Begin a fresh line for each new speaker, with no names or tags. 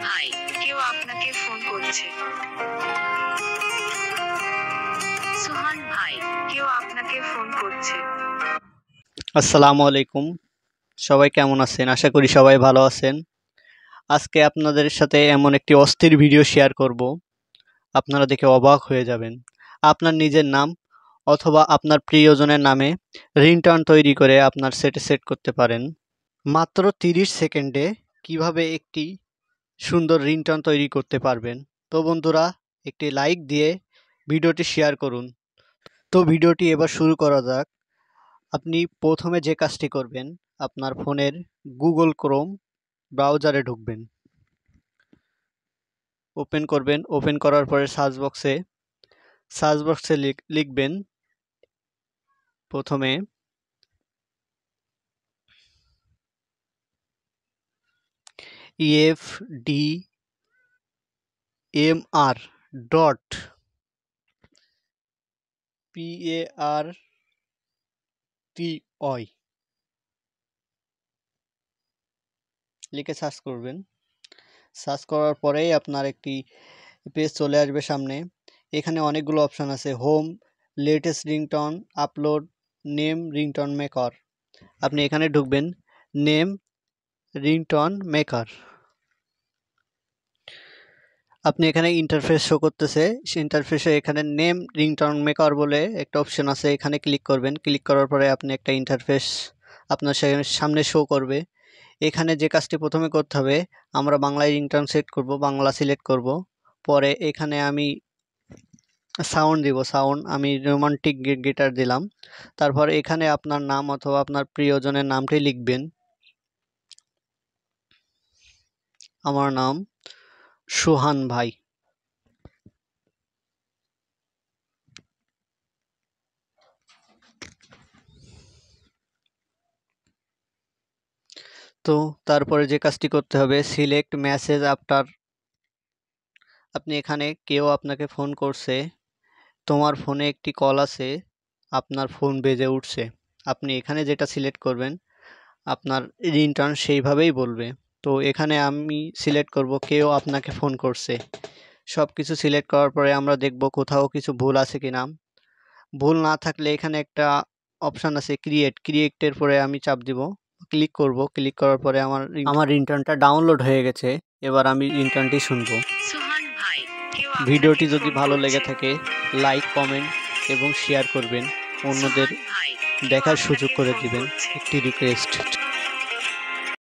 ভাই কেউ আপনাকে ফোন করছে। সুহান ভাই কেউ আপনাকে ফোন করছে।
আসসালামু আলাইকুম, সবাই কেমন আছেন? আশা করি সবাই ভালো আছেন। আজকে আপনাদের সাথে এমন একটি অস্থির ভিডিও শেয়ার করব, আপনারা দেখে অবাক হয়ে যাবেন। আপনার নিজের নাম অথবা আপনার প্রিয়জনের নামে রিংটোন তৈরি করে আপনার সেটে সেট করতে পারেন। মাত্র 30 সেকেন্ডে কিভাবে একটি সুন্দর রিংটোন তৈরি করতে পারবেন। তো বন্ধুরা, একটি লাইক দিয়ে ভিডিওটি শেয়ার করুন। তো ভিডিওটি এবার শুরু করা যাক। আপনি প্রথমে যে কাজটি করবেন, আপনার ফোনের গুগল ক্রোম ব্রাউজারে ঢুকবেন, ওপেন করবেন। ওপেন করার পরে সার্চ বক্সে লিখবেন প্রথমে EFDMR ডট PARTY লিখে সার্চ করবেন। সার্চ করার পরেই আপনার একটি পেজ চলে আসবে সামনে। এখানে অনেকগুলো অপশান আছে: home, latest ringtone, upload, name, ringtone maker. আপনি এখানে ঢুকবেন, নেম রিংটোন মেকার। আপনি এখানে ইন্টারফেস শো করতেছে, সেই ইন্টারফেসে এখানে নেম রিংটোন মেকার বলে একটা অপশন আছে, এখানে ক্লিক করবেন। ক্লিক করার পরে আপনি একটা ইন্টারফেস আপনার সামনে শো করবে। এখানে যে কাজটি প্রথমে করতে হবে, আমরা বাংলায় রিংটোন সেট করব, বাংলা সিলেক্ট করব। পরে এখানে আমি সাউন্ড দিব, আমি রোমান্টিক গিটার দিলাম। তারপর এখানে আপনার নাম অথবা আপনার প্রিয়জনের নামটি লিখবেন। আমার নাম সুহান ভাই। তো তারপরে যে কাজটি করতে হবে, সিলেক্ট মেসেজ আফটার। আপনি এখানে কেউ আপনাকে ফোন করছে, তোমার ফোনে একটি কল আছে, আপনার ফোন বেজে উঠছে। আপনি এখানে যেটা সিলেক্ট করবেন, আপনার রিংটোন সেইভাবেই বলবে। তো এখানে আমি সিলেক্ট করব কেউ আপনাকে ফোন করছে। সব কিছু সিলেক্ট করার পরে আমরা দেখব কোথাও কিছু ভুল আছে কিনা। ভুল না থাকলে এখানে একটা অপশান আছে ক্রিয়েটের পরে আমি চাপ দিব, ক্লিক করব। ক্লিক করার পরে আমার রিংটোনটা ডাউনলোড হয়ে গেছে। এবার আমি রিংটোনটি শুনবো।
সুহান ভাই কেউ
ভিডিওটি
আপনাকে
যদি
ফোন
ভালো লেগে
করছে।
থাকে, লাইক, কমেন্ট এবং শেয়ার করবেন, অন্যদের
সুহান ভাই কেউ
দেখার সুযোগ
আপনাকে
করে
ফোন
দিবেন।
করছে।
একটি রিকোয়েস্ট।